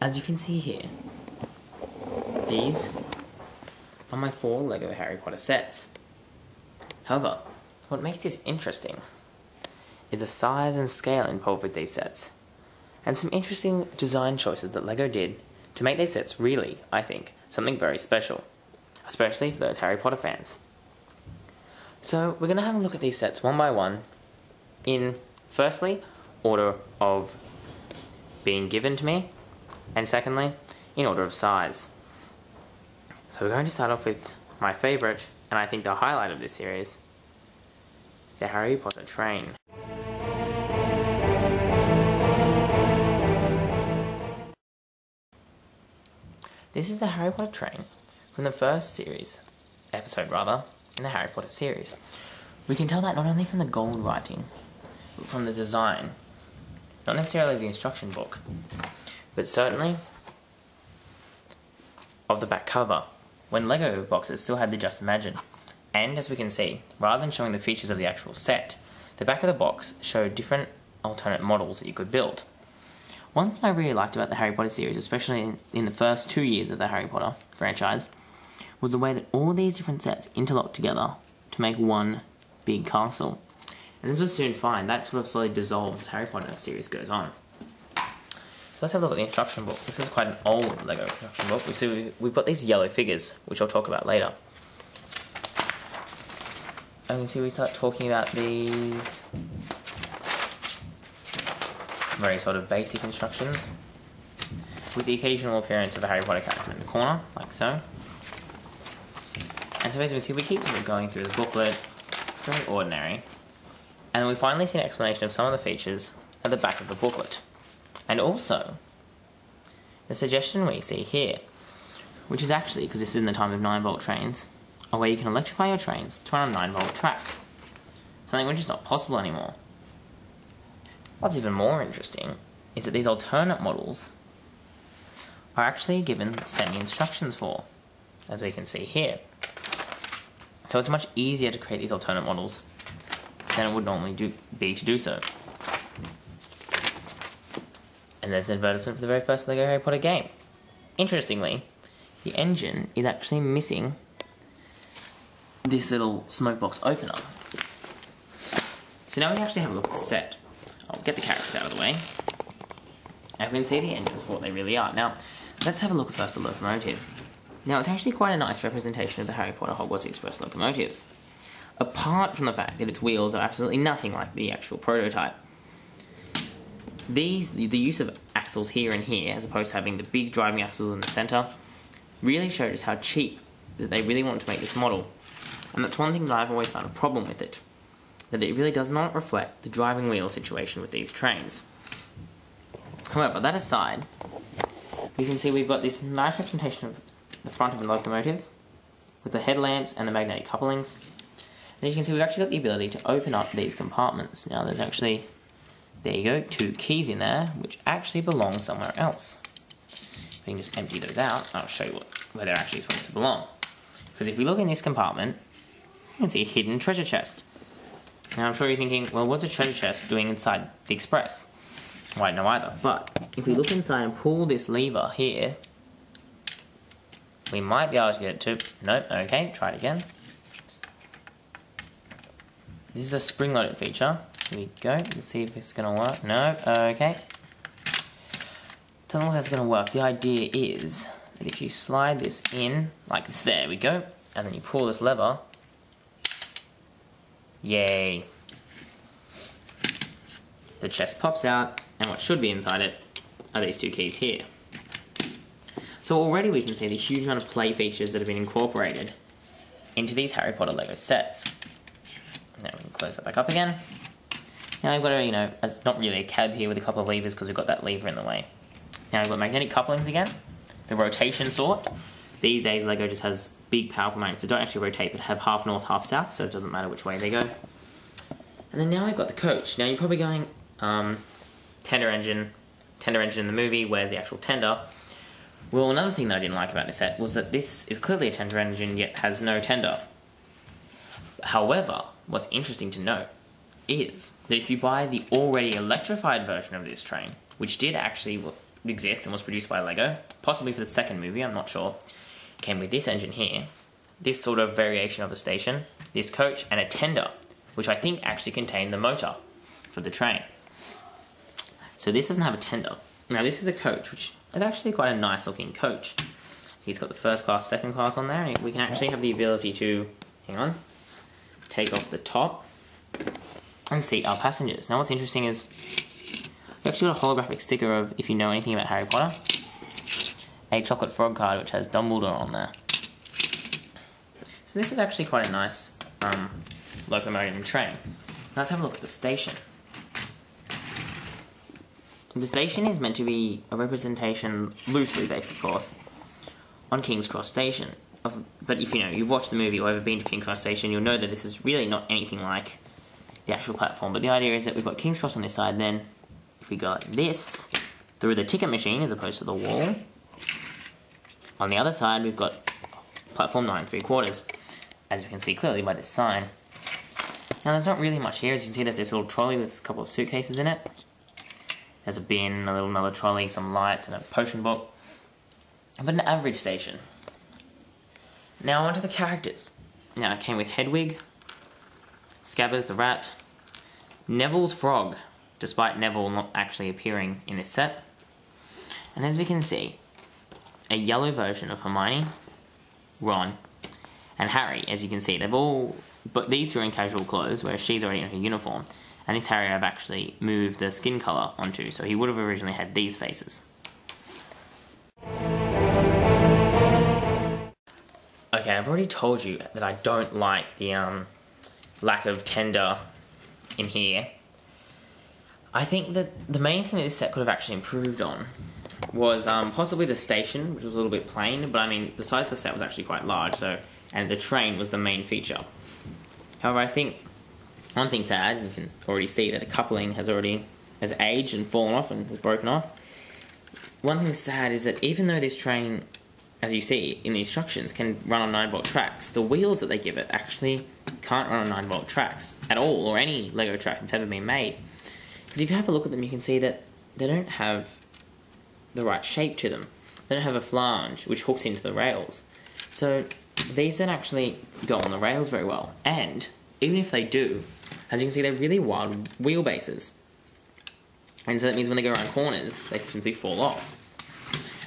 as you can see here, these are my 4 LEGO Harry Potter sets. However, what makes this interesting is the size and scale involved with these sets, and some interesting design choices that LEGO did to make these sets really, I think, something very special, especially for those Harry Potter fans. So we're going to have a look at these sets one by one in, firstly, order of being given to me, and secondly, in order of size. So we're going to start off with my favourite, and I think the highlight of this series, the Harry Potter train. This is the Harry Potter train from the first episode in the Harry Potter series. We can tell that not only from the gold writing, but from the design, not necessarily the instruction book, but certainly of the back cover, when LEGO boxes still had the Just Imagine. And as we can see, rather than showing the features of the actual set, the back of the box showed different alternate models that you could build. One thing I really liked about the Harry Potter series, especially in the first 2 years of the Harry Potter franchise, was the way that all these different sets interlocked together to make one big castle. And as we'll soon find, that sort of slowly dissolves as Harry Potter series goes on. So let's have a look at the instruction book. This is quite an old LEGO instruction book. We've got these yellow figures, which I'll talk about later. And you can see we start talking about these very sort of basic instructions, with the occasional appearance of a Harry Potter character in the corner, like so. And so as we see, we keep going through the booklet. It's very ordinary. And we finally see an explanation of some of the features at the back of the booklet. And also, the suggestion we see here, which is actually, because this is in the time of 9-volt trains, a way you can electrify your trains to run on a 9-volt track. Something which is not possible anymore. What's even more interesting is that these alternate models are actually given semi-instructions for, as we can see here. So it's much easier to create these alternate models than it would normally be to do so. And there's an advertisement for the very first LEGO Harry Potter game. Interestingly, the engine is actually missing this little smoke box opener. So now we can actually have a look at the set. I'll get the characters out of the way, and we can see the engines for what they really are. Now, let's have a look at first the locomotive. Now, it's actually quite a nice representation of the Harry Potter Hogwarts Express locomotive, apart from the fact that its wheels are absolutely nothing like the actual prototype. The use of axles here and here, as opposed to having the big driving axles in the centre, really showed us how cheap that they really wanted to make this model. And that's one thing that I've always found a problem with it, that it really does not reflect the driving wheel situation with these trains. However, that aside, we can see we've got this nice representation of the front of the locomotive, with the headlamps and the magnetic couplings. And as you can see, we've actually got the ability to open up these compartments. Now there's actually, there you go, 2 keys in there, which actually belong somewhere else. We can just empty those out, I'll show you where they're actually supposed to belong. Because if we look in this compartment, you can see a hidden treasure chest. Now I'm sure you're thinking, well, what's a treasure chest doing inside the Express? Well, I don't know either, but if we look inside and pull this lever here, we might be able to get it to, nope, okay, try it again. This is a spring-loaded feature. Here we go, let's see if it's going to work. No, okay. Doesn't look like it's going to work. The idea is that if you slide this in, like this, there we go, and then you pull this lever, yay. The chest pops out, and what should be inside it are these 2 keys here. So already we can see the huge amount of play features that have been incorporated into these Harry Potter LEGO sets. Now we can close that back up again. Now we've got a, it's not really a cab here with a couple of levers because we've got that lever in the way. Now we've got magnetic couplings again, the rotation sort. These days LEGO just has big powerful magnets that don't actually rotate but have half north, half south, so it doesn't matter which way they go. And then now we've got the coach. Now you're probably going, tender engine in the movie, where's the actual tender? Well, another thing that I didn't like about this set was that this is clearly a tender engine yet has no tender. However, what's interesting to note is that if you buy the already electrified version of this train, which did actually exists and was produced by Lego, possibly for the second movie, I'm not sure. Came with this engine here, this sort of variation of the station, this coach, and a tender, which I think actually contained the motor for the train. So this doesn't have a tender. Now this is a coach, which is actually quite a nice looking coach. He's got the first class, second class on there, and we can actually have the ability to, hang on, take off the top and seat our passengers. Now what's interesting is we actually got a holographic sticker of, if you know anything about Harry Potter, a chocolate frog card which has Dumbledore on there. So this is actually quite a nice locomotive and train. Now let's have a look at the station. The station is meant to be a representation, loosely based of course, on King's Cross Station. But if you know, you've watched the movie or ever been to King's Cross Station, you'll know that this is really not anything like the actual platform. But the idea is that we've got King's Cross on this side, then if we go like this, through the ticket machine as opposed to the wall, on the other side we've got platform 9 3/4, as you can see clearly by this sign. Now there's not really much here. As you can see, there's this little trolley with a couple of suitcases in it. There's a bin, another trolley, some lights, and a potion book. But an average station. Now onto the characters. Now it came with Hedwig, Scabbers the rat, Neville's frog, despite Neville not actually appearing in this set. And as we can see, a yellow version of Hermione, Ron, and Harry. As you can see, they've all... But these two are in casual clothes, whereas she's already in her uniform. And this Harry I've actually moved the skin colour onto, so he would have originally had these faces. Okay, I've already told you that I don't like the lack of tender in here. I think that the main thing that this set could have actually improved on was possibly the station, which was a little bit plain, but I mean, the size of the set was actually quite large, so, and the train was the main feature. However, I think one thing to add, you can already see that a coupling has aged and fallen off and has broken off. One thing sad is that even though this train, as you see in the instructions, can run on 9-volt tracks, the wheels that they give it actually can't run on 9-volt tracks at all, or any Lego track that's ever been made. Because if you have a look at them, you can see that they don't have the right shape to them. They don't have a flange, which hooks into the rails. So these don't actually go on the rails very well. And even if they do, as you can see, they're really wide wheelbases. And so that means when they go around corners, they simply fall off.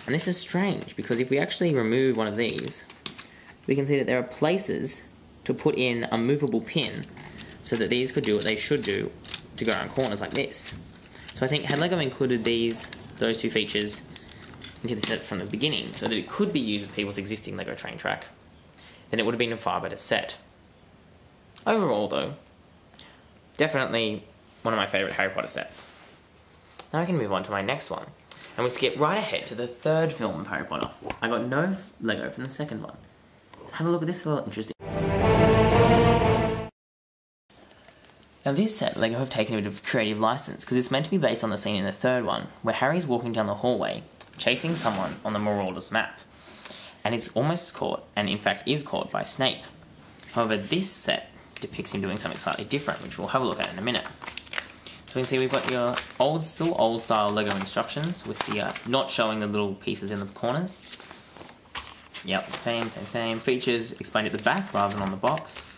And this is strange, because if we actually remove one of these, we can see that there are places to put in a movable pin so that these could do what they should do to go around corners like this. So I think had Lego included those two features into the set from the beginning so that it could be used with people's existing Lego train track, then it would have been a far better set. Overall though, definitely one of my favourite Harry Potter sets. Now I can move on to my next one, and we skip right ahead to the third film of Harry Potter. I got no Lego from the second one. Have a look at this, a little interesting. Now this set, Lego have taken a bit of creative license, because it's meant to be based on the scene in the third one, where Harry's walking down the hallway, chasing someone on the Marauder's map, and is almost caught, and in fact is caught by Snape. However, this set depicts him doing something slightly different, which we'll have a look at in a minute. So we can see we've got your still old style Lego instructions, with the not showing the little pieces in the corners. Yep, same. Features explained at the back rather than on the box.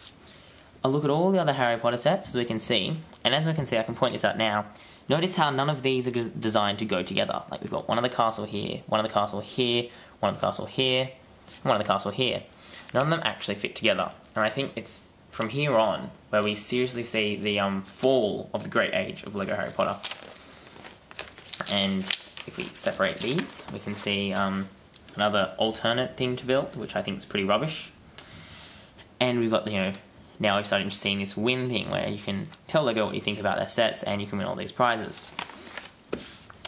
A look at all the other Harry Potter sets, as we can see, and as we can see, I can point this out now. Notice how none of these are designed to go together. Like we've got one of the castle here, one of the castle here, one of the castle here, and one of the castle here. None of them actually fit together, and I think it's from here on where we seriously see the fall of the great age of Lego Harry Potter. And if we separate these, we can see another alternate thing to build, which I think is pretty rubbish. And we've got, now we've started seeing this win thing where you can tell Lego what you think about their sets and you can win all these prizes.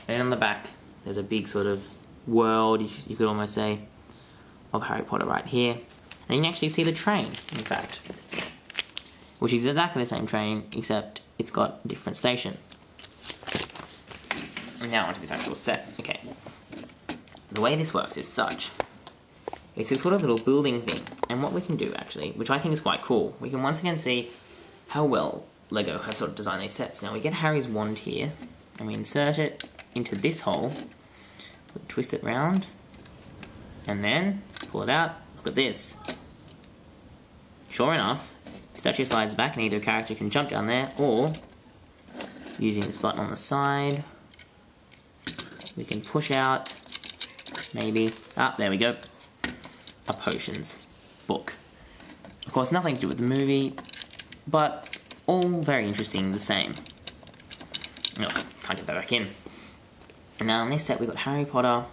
And on the back, there's a big sort of world, you could almost say, of Harry Potter right here. And you can actually see the train, in fact, which is exactly the same train, except it's got a different station. And now onto this actual set. Okay. The way this works is such. It's this sort of little building thing, and what we can do actually, which I think is quite cool, we can once again see how well Lego have sort of designed these sets. Now we get Harry's wand here, and we insert it into this hole, twist it round, and then pull it out. Look at this. Sure enough, the statue slides back and either character can jump down there, or using this button on the side, we can push out, maybe, there we go, a potions book. Of course, nothing to do with the movie, but all very interesting the same. Oh, can't get that back in. And now on this set we've got Harry Potter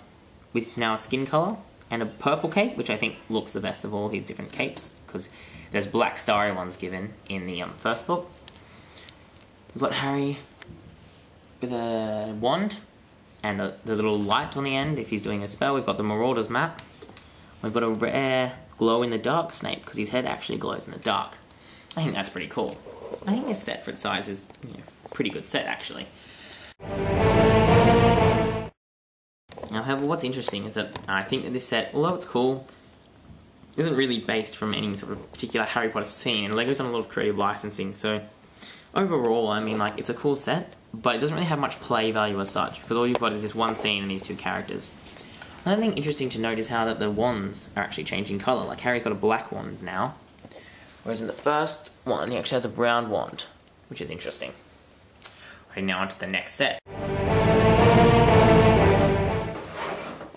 with now a skin colour and a purple cape, which I think looks the best of all his different capes, because there's black starry ones given in the first book. We've got Harry with a wand and the little light on the end if he's doing a spell. We've got the Marauder's map. We've got a rare glow-in-the-dark Snape, because his head actually glows in the dark. I think that's pretty cool. I think this set for its size is a pretty good set, actually. Now, however, what's interesting is that I think that this set, although it's cool, isn't really based from any sort of particular Harry Potter scene, and LEGO's done a lot of creative licensing, so overall, I mean, like, it's a cool set, but it doesn't really have much play value as such, because all you've got is this one scene and these two characters. Another thing interesting to note is how that the wands are actually changing colour. Like, Harry's got a black wand now, whereas in the first one, he actually has a brown wand, which is interesting. Heading now on to the next set.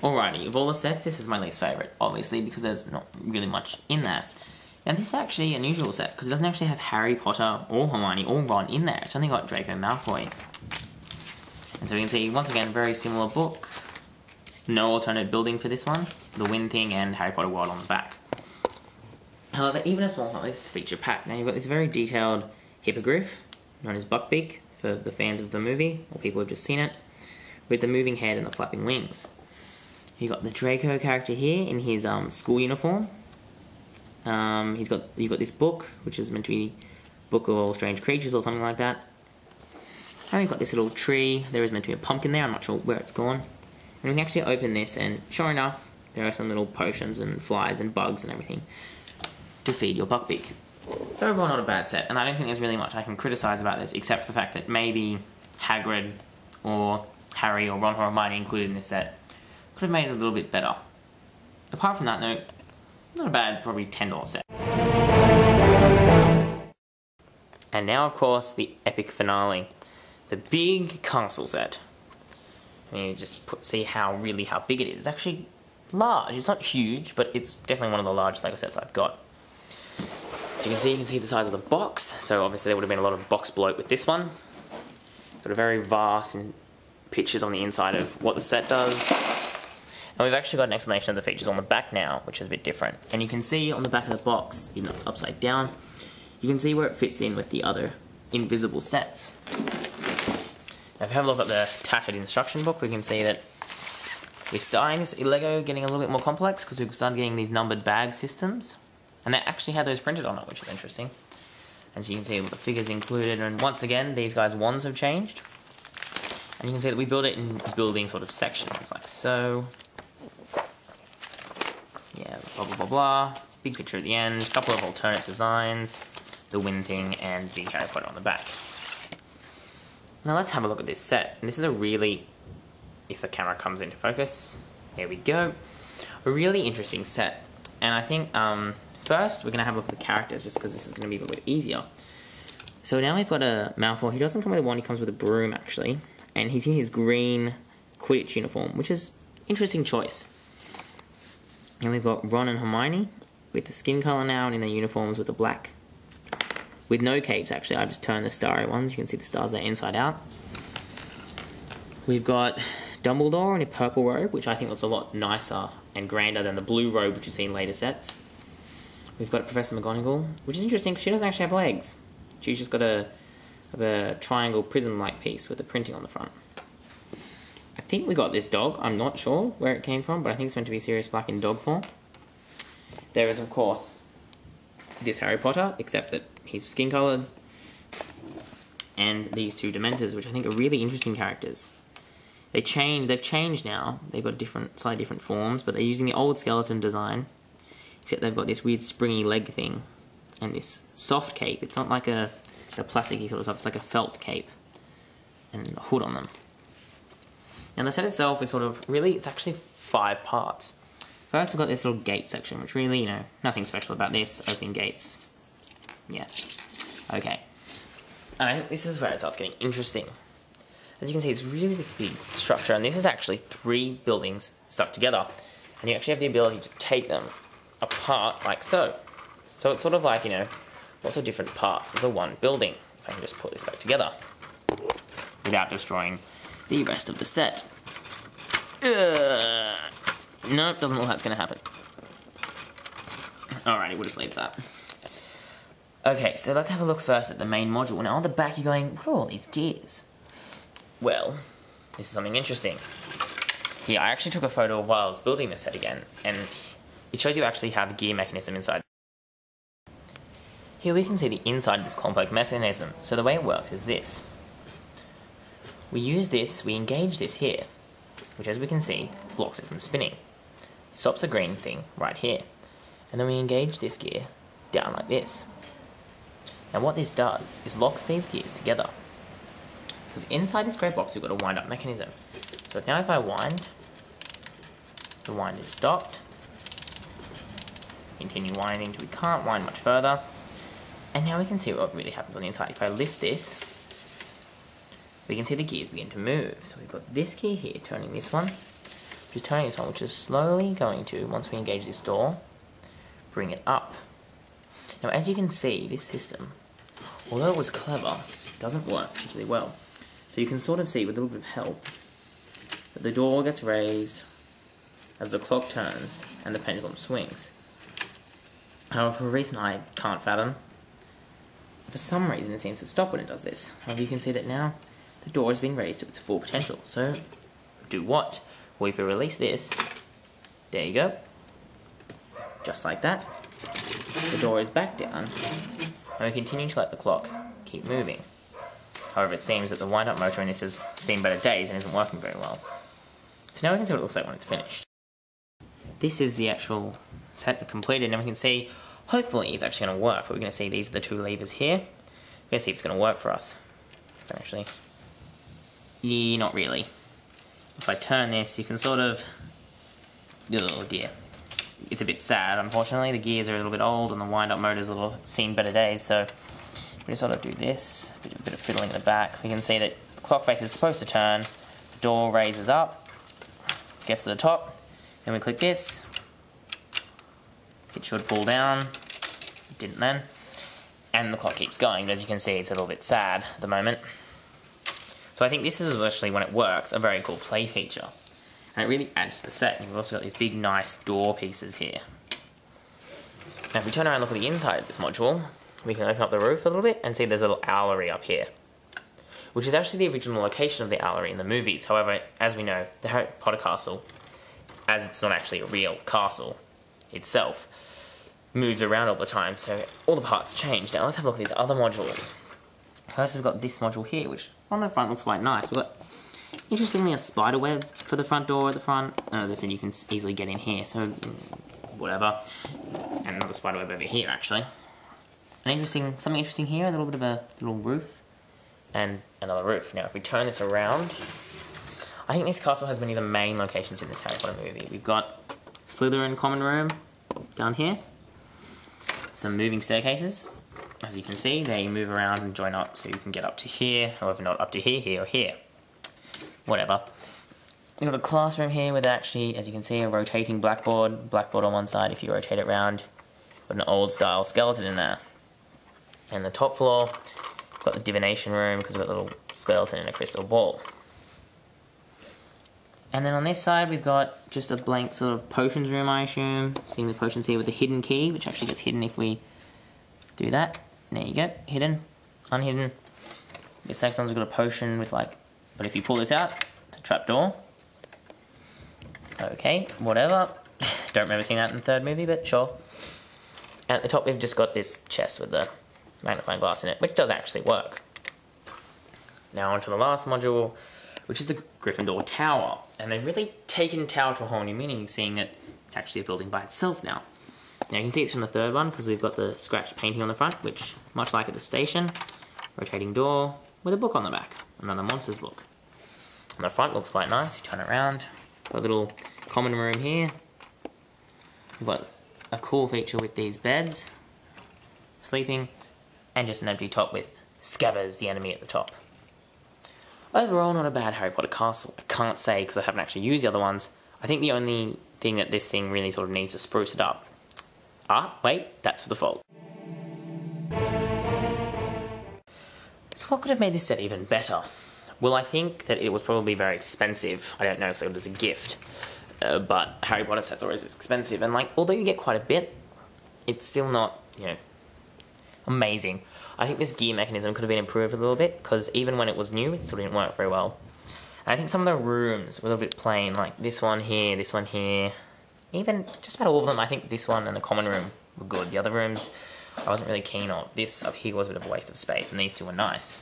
Alrighty, of all the sets, this is my least favourite, obviously, because there's not really much in there. Now, this is actually an unusual set, because it doesn't actually have Harry Potter or Hermione or Ron in there. It's only got Draco Malfoy. And so we can see, once again, very similar book. No alternate building for this one. The Wind Thing and Harry Potter World on the back. However, even a small something, this is feature packed. Now, you've got this very detailed hippogriff, known as Buckbeak, for the fans of the movie, or people who've just seen it, with the moving head and the flapping wings. You've got the Draco character here in his school uniform. You've got this book, which is meant to be Book of All Strange Creatures or something like that. And we've got this little tree. There is meant to be a pumpkin there. I'm not sure where it's gone. And we can actually open this, and sure enough, there are some little potions and flies and bugs and everything to feed your Buckbeak. So overall, not a bad set, and I don't think there's really much I can criticise about this, except for the fact that maybe Hagrid or Harry or Ron or Hermione included in this set could have made it a little bit better. Apart from that, though, not a bad, probably $10 set. And now, of course, the epic finale. The big castle set. And you just see how big it is. It's actually large. It's not huge, but it's definitely one of the largest LEGO sets I've got. So you can see the size of the box. So obviously there would have been a lot of box bloat with this one. Got a very vast pictures on the inside of what the set does. And we've actually got an explanation of the features on the back now, which is a bit different. And you can see on the back of the box, even though it's upside down, you can see where it fits in with the other invisible sets. Now if we have a look at the tattered instruction book, we can see that we're starting this LEGO getting a little bit more complex, because we've started getting these numbered bag systems. And they actually had those printed on it, which is interesting. And so you can see all the figures included, and once again, these guys' wands have changed. And you can see that we build it in building sort of sections, like so. Yeah, blah blah blah blah. Big picture at the end, a couple of alternate designs, the Wind Thing, and the Harry Potter on the back. Now let's have a look at this set. And this is a really, if the camera comes into focus, there we go. A really interesting set. And I think, first, we're going to have a look at the characters, just because this is going to be a little bit easier. So now we've got a Malfoy. He doesn't come with a wand, he comes with a broom, actually. And he's in his green Quidditch uniform, which is an interesting choice. And we've got Ron and Hermione, with the skin colour now, and in their uniforms with the black. With no capes, actually. I just turned the starry ones. You can see the stars there inside out. We've got Dumbledore in a purple robe, which I think looks a lot nicer and grander than the blue robe, which you see in later sets. We've got Professor McGonagall, which is interesting because she doesn't actually have legs. She's just got a triangle prism-like piece with the printing on the front. I think we got this dog. I'm not sure where it came from, but I think it's meant to be Sirius Black in dog form. There is, of course, this Harry Potter, except that he's skin-coloured. And these two Dementors, which I think are really interesting characters. They've changed now. They've got slightly different forms, but they're using the old skeleton design. Except they've got this weird springy leg thing. And this soft cape. It's not like the plasticky sort of stuff. It's like a felt cape. And a hood on them. Now the set itself is sort of, really, it's actually 5 parts. First we've got this little gate section, which really, you know, nothing special about this, opening gates. Yeah. Okay. And this is where it starts getting interesting. As you can see, it's really this big structure, and this is actually 3 buildings stuck together. And you actually have the ability to take them apart like so. So it's sort of like, you know, lots of different parts of the one building. If I can just put this back together without destroying the rest of the set. Nope, doesn't look like that's going to happen. Alrighty, we'll just leave that. Okay, so let's have a look first at the main module. Now on the back you're going, what are all these gears? Well, this is something interesting. Here, I actually took a photo while I was building this set again, and it shows you actually how the gear mechanism inside. Here we can see the inside of this complex mechanism. So the way it works is this. We use this, we engage this here, which as we can see, blocks it from spinning. It stops the green thing right here. And then we engage this gear down like this. Now what this does is locks these gears together. Because inside this grey box we've got a wind-up mechanism. So now if I wind, the wind is stopped. Continue winding till we can't wind much further. And now we can see what really happens on the inside. If I lift this, we can see the gears begin to move. So we've got this gear here turning this one, which is turning this one, which is slowly going to, once we engage this door, bring it up. Now as you can see, this system, although it was clever, it doesn't work particularly well. So you can sort of see with a little bit of help that the door gets raised as the clock turns and the pendulum swings. However, for a reason I can't fathom, for some reason it seems to stop when it does this. However, you can see that now the door has been raised to its full potential. So, do what? Well, if we release this, there you go. Just like that. The door is back down, and we continue to let the clock keep moving. However, it seems that the wind-up motor in this has seen better days and isn't working very well. So now we can see what it looks like when it's finished. This is the actual set completed, and we can see, hopefully it's actually going to work. But we're going to see these are the 2 levers here. We're going to see if it's going to work for us. Actually, not really. If I turn this, you can sort of... Oh dear. It's a bit sad, unfortunately. The gears are a little bit old, and the wind-up motor's a little seen better days, so we just sort of do this, a bit of fiddling in the back. We can see that the clock face is supposed to turn, the door raises up, gets to the top, then we click this, it should pull down, it didn't then, and the clock keeps going. But as you can see, it's a little bit sad at the moment. So I think this is actually, when it works, a very cool play feature. And it really adds to the set. And you've also got these big, nice door pieces here. Now if we turn around and look at the inside of this module, we can open up the roof a little bit and see there's a little owlery up here, which is actually the original location of the owlery in the movies. However, as we know, the Harry Potter castle, as it's not actually a real castle itself, moves around all the time, so all the parts change. Now let's have a look at these other modules. First we've got this module here, which on the front looks quite nice. We've got, interestingly, a spider web for the front door at the front. And as I said, you can easily get in here, so whatever. And another spider web over here, actually. Something interesting here, a little bit of a little roof. And another roof. Now, if we turn this around, I think this castle has many of the main locations in this Harry Potter movie. We've got Slytherin common room down here. Some moving staircases. As you can see, they move around and join up, so you can get up to here, however not up to here, here, or here. Whatever. We've got a classroom here with actually, as you can see, a rotating blackboard on one side. If you rotate it around, got an old style skeleton in there. And the top floor, we've got the divination room, because we've got a little skeleton and a crystal ball. And then on this side, we've got just a blank sort of potions room, I assume. Seeing the potions here with the hidden key, which actually gets hidden if we do that. There you go, hidden, unhidden. This next one's got a potion with like, but if you pull this out, it's a trapdoor. Okay, whatever. Don't remember seeing that in the 3rd movie, but sure. And at the top we've just got this chest with the magnifying glass in it, which does actually work. Now onto the last module, which is the Gryffindor Tower. And they've really taken Tower to a whole new meaning, seeing that it's actually a building by itself now. Now you can see it's from the 3rd one, because we've got the scratched painting on the front, which, much like at the station, rotating door, with a book on the back, another monsters book. On the front looks quite nice. You turn it around. Got a little common room here. You've got a cool feature with these beds. Sleeping. And just an empty top with Scabbers, the enemy, at the top. Overall, not a bad Harry Potter castle. I can't say because I haven't actually used the other ones. I think the only thing that this thing really sort of needs to spruce it up. Ah, wait, that's for the fault. So what could have made this set even better? Well, I think that it was probably very expensive. I don't know because it was a gift. But Harry Potter sets are always expensive. And like, although you get quite a bit, it's still not, you know, amazing. I think this gear mechanism could have been improved a little bit, because even when it was new, it still didn't work very well. And I think some of the rooms were a little bit plain, like this one here, even just about all of them. I think this one and the common room were good. The other rooms, I wasn't really keen on. This up here was a bit of a waste of space, and these two were nice.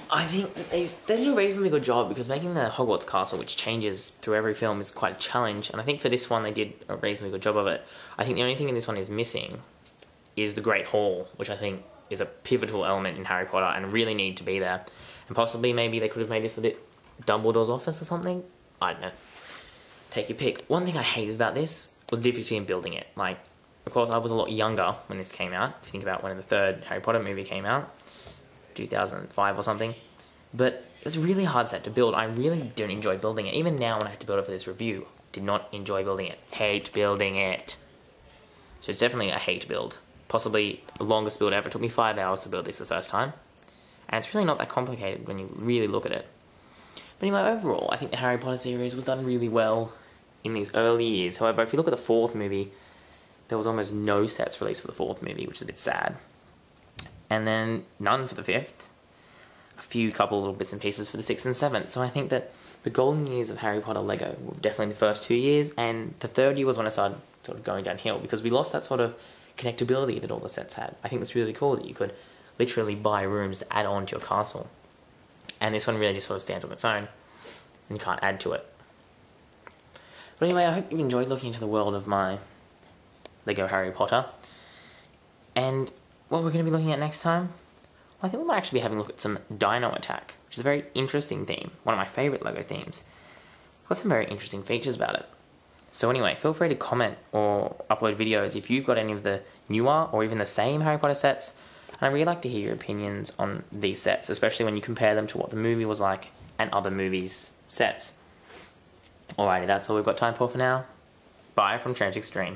I think that they did a reasonably good job, because making the Hogwarts Castle, which changes through every film, is quite a challenge, and I think for this one they did a reasonably good job of it. I think the only thing in this one is missing is the Great Hall, which I think is a pivotal element in Harry Potter and really need to be there. And possibly maybe they could have made this a bit Dumbledore's office or something? I don't know. Take your pick. One thing I hated about this was difficulty in building it. Like, of course, I was a lot younger when this came out. If you think about when the third Harry Potter movie came out, 2005 or something. But it was a really hard set to build. I really didn't enjoy building it. Even now when I had to build it for this review, did not enjoy building it. Hate building it. So it's definitely a hate build. Possibly the longest build ever. It took me 5 hours to build this the first time. And it's really not that complicated when you really look at it. But anyway, overall, I think the Harry Potter series was done really well in these early years. However, if you look at the fourth movie, there was almost no sets released for the fourth movie, which is a bit sad. And then none for the fifth. A couple little bits and pieces for the sixth and seventh. So I think that the golden years of Harry Potter Lego were definitely the first 2 years, and the third year was when I started sort of going downhill, because we lost that sort of connectability that all the sets had. I think it's really cool that you could literally buy rooms to add on to your castle. And this one really just sort of stands on its own, and you can't add to it. But anyway, I hope you've enjoyed looking into the world of my Lego Harry Potter. And what we're going to be looking at next time, well, I think we might actually be having a look at some Dino Attack, which is a very interesting theme, one of my favourite Lego themes. Got some very interesting features about it. So anyway, feel free to comment or upload videos if you've got any of the newer or even the same Harry Potter sets. And I'd really like to hear your opinions on these sets, especially when you compare them to what the movie was like and other movies' sets. Alrighty, that's all we've got time for now. Bye from TrainzXtreme.